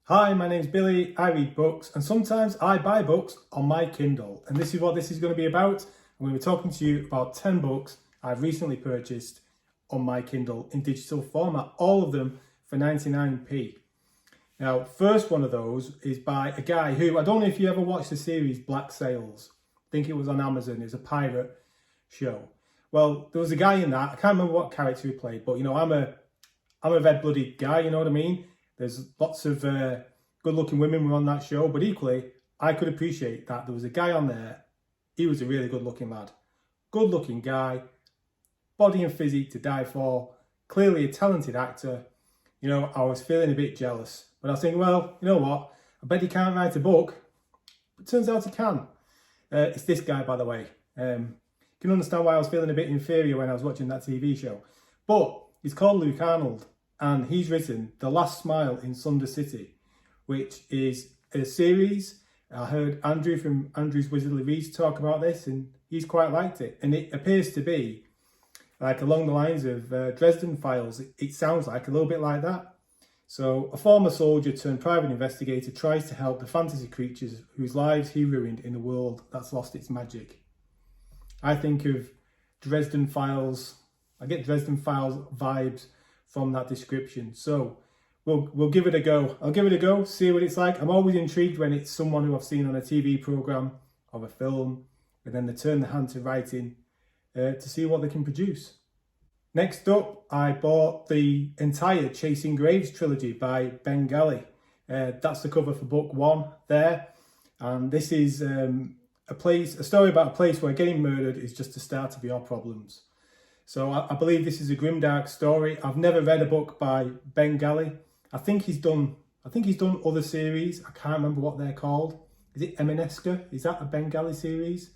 Hi, my name's Billy. I read books and sometimes I buy books on my Kindle. And this is what this is going to be about. I'm going to be talking to you about 10 books I've recently purchased on my Kindle in digital format, all of them for 99p. Now, first one of those is by a guy who, I don't know if you ever watched the series Black Sails. I think it was on Amazon. It was a pirate show. Well, there was a guy in that. I can't remember what character he played, but I'm a red-blooded guy, you know what I mean? There's lots of good-looking women were on that show, but equally, I could appreciate that there was a guy on there. He was a really good-looking lad. Good-looking guy, body and physique to die for, clearly a talented actor. I was feeling a bit jealous, but I was thinking, well, you know what? I bet he can't write a book, but it turns out he can. It's this guy, by the way. You can understand why I was feeling a bit inferior when I was watching that TV show. But he's called Luke Arnold, and he's written The Last Smile in Sunder City, which is a series. I heard Andrew from Andrew's Wizardly Reads talk about this, and he's quite liked it. And it appears to be like along the lines of Dresden Files. It sounds like a little bit like that. So a former soldier turned private investigator tries to help the fantasy creatures whose lives he ruined in a world that's lost its magic. I think of Dresden Files. I get Dresden Files vibes from that description. So we'll give it a go. I'll give it a go, see what it's like. I'm always intrigued when it's someone who I've seen on a TV programme or a film, and then they turn their hand to writing to see what they can produce. Next up, I bought the entire Chasing Graves trilogy by Bengali. That's the cover for book 1 there. And this is a story about a place where getting murdered is just the start of your problems. So I believe this is a grimdark story. I've never read a book by Bengali. I think he's done other series. I can't remember what they're called. Is it Emaneska? Is that a Bengali series?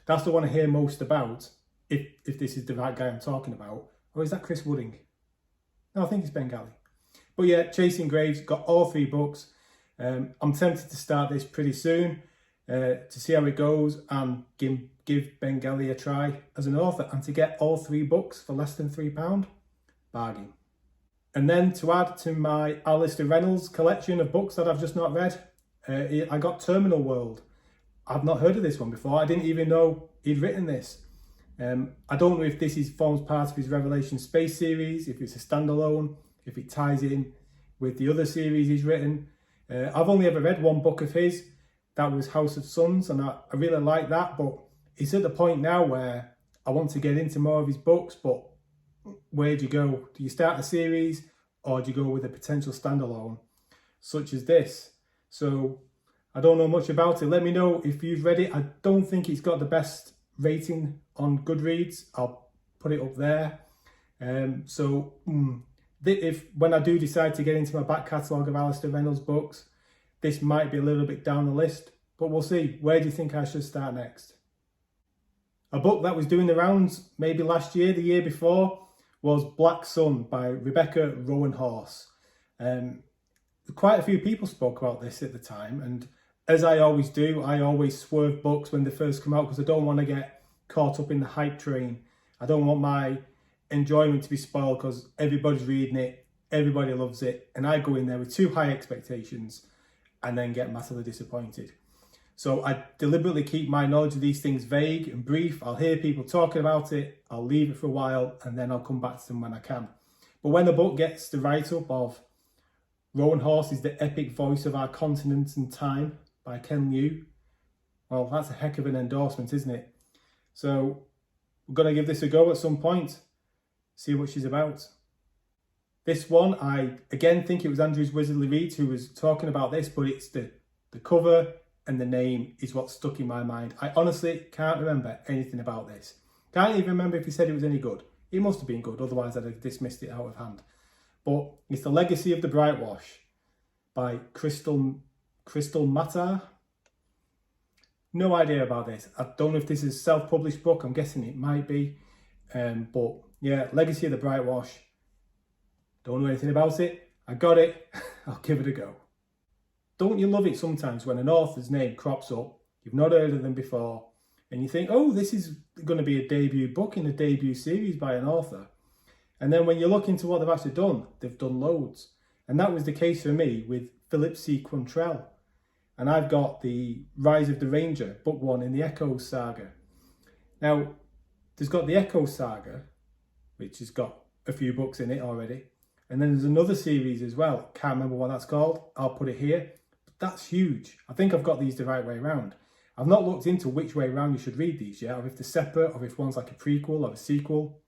That's the one I hear most about, if this is the right guy I'm talking about. Or is that Chris Wooding? No, I think it's Bengali. But yeah, Chasing Graves, got all 3 books. I'm tempted to start this pretty soon to see how it goes and give Bengali a try as an author, and to get all 3 books for less than £3, bargain. And then to add to my Alistair Reynolds collection of books that I've just not read, I got Terminal World. I've not heard of this one before. I didn't even know he'd written this. I don't know if this forms part of his Revelation Space series, if it's a standalone, if it ties in with the other series he's written. I've only ever read one book of his. That was House of Suns, and I really like that, but it's at the point now where I want to get into more of his books, but where do you go? Do you start a series, or do you go with a potential standalone such as this? So I don't know much about it. Let me know if you've read it. I don't think it's got the best rating on Goodreads. I'll put it up there. If when I do decide to get into my back catalogue of Alistair Reynolds books, this might be a little bit down the list, but we'll see. Where do you think I should start next? A book that was doing the rounds maybe last year, the year before, was Black Sun by Rebecca Rowanhorse. Quite a few people spoke about this at the time, and as I always do, I always swerve books when they first come out because I don't want to get caught up in the hype train. I don't want my enjoyment to be spoiled because everybody's reading it, everybody loves it, and I go in there with too high expectations and then get massively disappointed. So I deliberately keep my knowledge of these things vague and brief. I'll hear people talking about it, I'll leave it for a while, and then I'll come back to them when I can. But when the book gets the write-up of Rowanhorse is the epic voice of our continent and time by Ken Liu, well, that's a heck of an endorsement, isn't it? So we're going to give this a go at some point, see what she's about. This one, I again think it was Andrew's Wizardly Reads who was talking about this, but it's the cover and the name is what stuck in my mind. I honestly can't remember anything about this. Can't even remember if he said it was any good. It must have been good, otherwise I'd have dismissed it out of hand. But it's The Legacy of the Brightwash by Crystal Matar. No idea about this. I don't know if this is a self-published book. I'm guessing it might be. But yeah, Legacy of the Brightwash. Don't know anything about it. I got it. I'll give it a go. Don't you love it sometimes when an author's name crops up, you've not heard of them before, and you think, oh, this is going to be a debut book in a debut series by an author. And then when you look into what they've actually done, they've done loads. And that was the case for me with Philip C. Quantrell. And I've got the Rise of the Ranger, book 1 in the Echo Saga. Now, there's got the Echo Saga, which has got a few books in it already. And then there's another series as well. Can't remember what that's called. I'll put it here. But that's huge. I think I've got these the right way around. I've not looked into which way around you should read these yet, or if they're separate, or if one's like a prequel or a sequel.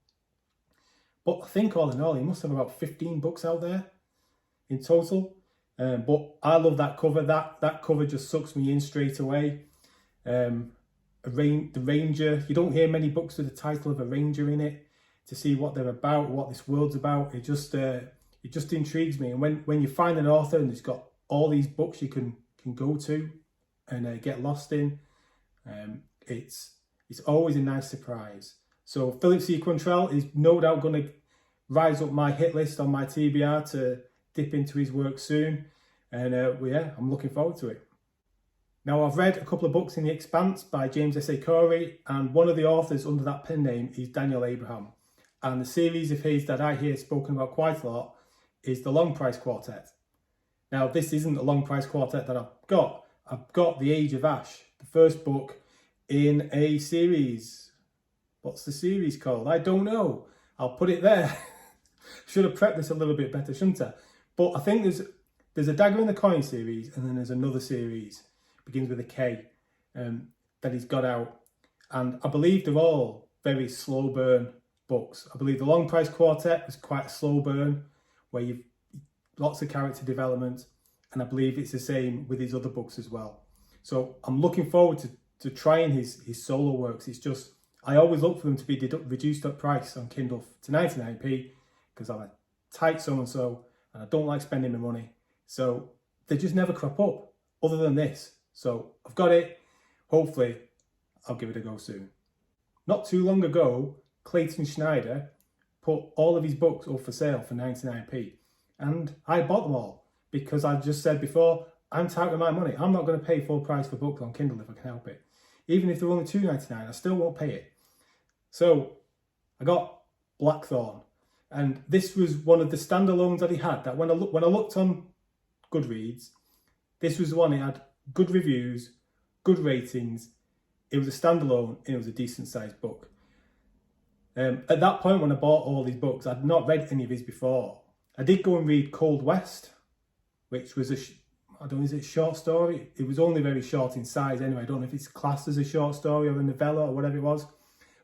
But I think all in all, he must have about 15 books out there in total. But I love that cover. That cover just sucks me in straight away. The Ranger. You don't hear many books with the title of a Ranger in it. To see what they're about, what this world's about, it just intrigues me. And when you find an author and he's got all these books you can go to and get lost in, it's always a nice surprise. So Philip C. Quantrell is no doubt going to rise up my hit list on my TBR to dip into his work soon. And yeah, I'm looking forward to it. Now, I've read a couple of books in The Expanse by James S.A. Corey, and one of the authors under that pen name is Daniel Abraham. And the series of his that I hear spoken about quite a lot is the Long Price Quartet. Now, this isn't a Long Price Quartet that I've got. I've got The Age of Ash, the first book in a series. What's the series called? I don't know. I'll put it there. Should have prepped this a little bit better, shouldn't I? But I think there's a Dagger in the Coin series, and then there's another series, begins with a K, that he's got out. And I believe they're all very slow burn books. I believe the Long Price Quartet was quite a slow burn, where you've lots of character development, and I believe it's the same with his other books as well. So I'm looking forward to trying his solo works. It's just, I always look for them to be reduced at price on Kindle to 99p, because I'm a tight so-and-so, and I don't like spending my money. So they just never crop up, other than this. So I've got it. Hopefully, I'll give it a go soon. Not too long ago, Clayton Schneider put all of his books up for sale for 99p. And I bought them all because I just said before, I'm tight with my money. I'm not going to pay full price for books on Kindle if I can help it. Even if they're only $2.99, I still won't pay it. So I got Blackthorn. And this was one of the standalones that he had, that when I looked on Goodreads, this was the one. It had good reviews, good ratings. It was a standalone and it was a decent sized book. At that point, when I bought all these books, I'd not read any of his before. I did go and read Cold West, which was I don't know, is it a short story? It was only very short in size anyway. I don't know if it's classed as a short story or a novella or whatever it was.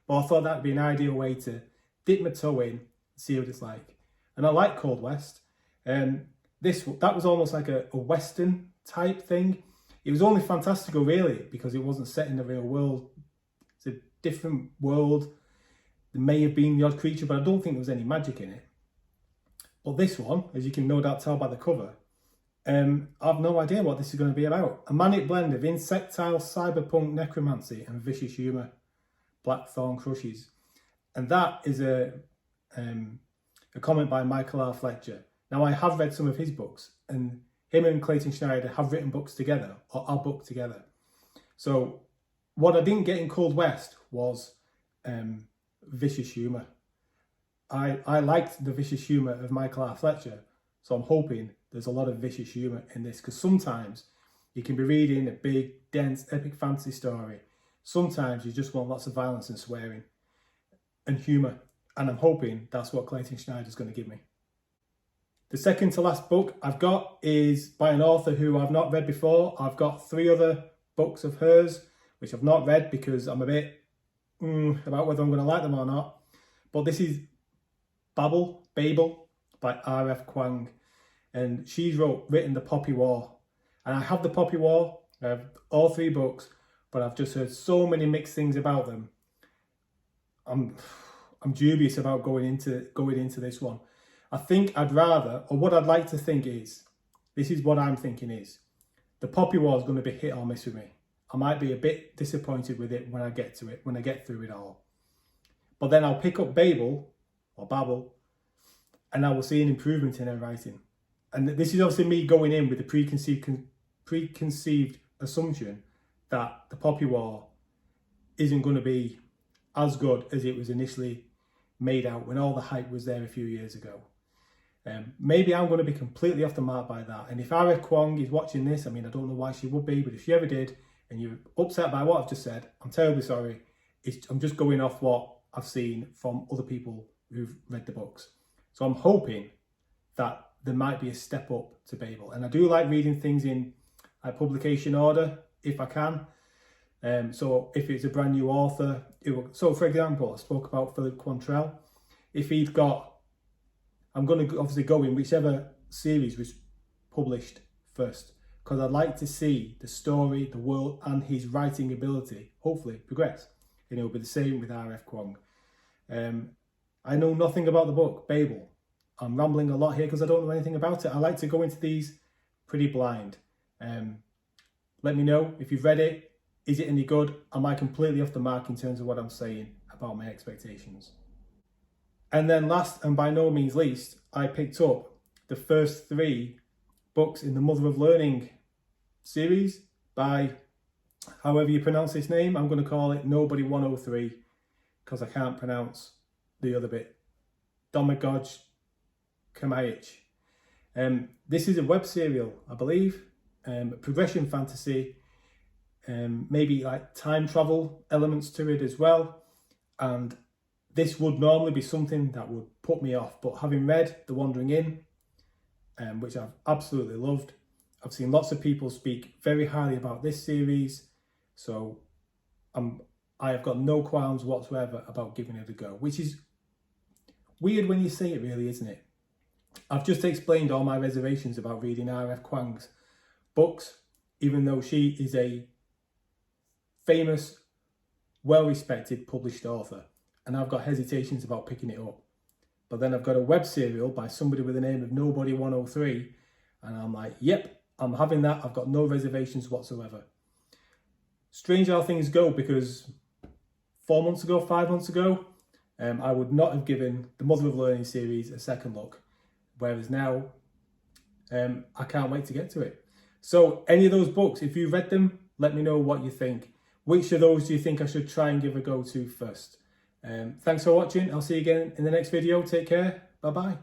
But I thought that'd be an ideal way to dip my toe in, see what it's like. And I like Cold West. That was almost like a Western type thing. It was only fantastical, really, because it wasn't set in the real world. It's a different world. There may have been the odd creature, but I don't think there was any magic in it. But this one, as you can no doubt tell by the cover, I've no idea what this is going to be about. A manic blend of insectile, cyberpunk necromancy and vicious humour. Blackthorn crushes. And that is a comment by Michael R. Fletcher. Now, I have read some of his books, and him and Clayton Schneider have written books together, or are booked together. So what I didn't get in Cold West was vicious humour. I liked the vicious humour of Michael R. Fletcher, so I'm hoping there's a lot of vicious humour in this, because sometimes you can be reading a big, dense, epic fantasy story. Sometimes you just want lots of violence and swearing and humour, and I'm hoping that's what Clayton Schneider's going to give me. The second to last book I've got is by an author who I've not read before. I've got 3 other books of hers, which I've not read because I'm a bit about whether I'm going to like them or not. But this is Babel by R.F. Kuang. And she's written The Poppy War. And I have The Poppy War. I have all 3 books, but I've just heard so many mixed things about them. I'm dubious about going into this one. I think I'd rather, or what I'd like to think is, this is what I'm thinking is, The Poppy War is going to be hit or miss with me. I might be a bit disappointed with it when I get to it, when I get through it all. But then I'll pick up Babel, and I will see an improvement in her writing. And this is obviously me going in with the preconceived assumption that The Poppy War isn't going to be as good as it was initially made out when all the hype was there a few years ago. Maybe I'm going to be completely off the mark by that. And if R.F. Kuang is watching this, I mean, I don't know why she would be, but if she ever did, and you're upset by what I've just said, I'm terribly sorry. I'm just going off what I've seen from other people who've read the books. So I'm hoping that there might be a step up to Babel. And I do like reading things in publication order, if I can. So if it's a brand new author, so for example, I spoke about Philip Quantrell. If he'd got, I'm going to obviously go in whichever series was published first, because I'd like to see the story, the world, and his writing ability hopefully progress. And it'll be the same with R.F. Kuang. I know nothing about the book, Babel. I'm rambling a lot here because I don't know anything about it. I like to go into these pretty blind. Let me know if you've read it. Is it any good? Am I completely off the mark in terms of what I'm saying about my expectations? And then last and by no means least, I picked up the first 3 books in the Mother of Learning series by, however you pronounce his name, I'm going to call it Nobody 103 because I can't pronounce the other bit. Domagoj Kamaich. This is a web serial, I believe, progression fantasy, maybe like time travel elements to it as well. And this would normally be something that would put me off, but having read The Wandering Inn, which I've absolutely loved, I've seen lots of people speak very highly about this series, so I have got no qualms whatsoever about giving it a go, which is weird when you say it, really, isn't it? I've just explained all my reservations about reading R.F. Kuang's books, even though she is a famous, well-respected published author, and I've got hesitations about picking it up. But then I've got a web serial by somebody with the name of Nobody 103, and I'm like, yep, I'm having that. I've got no reservations whatsoever. Strange how things go, because 4 months ago, 5 months ago, I would not have given the Mother of Learning series a second look, whereas now I can't wait to get to it. So any of those books, if you've read them, let me know what you think. Which of those do you think I should try and give a go to first? Thanks for watching. I'll see you again in the next video. Take care. Bye-bye.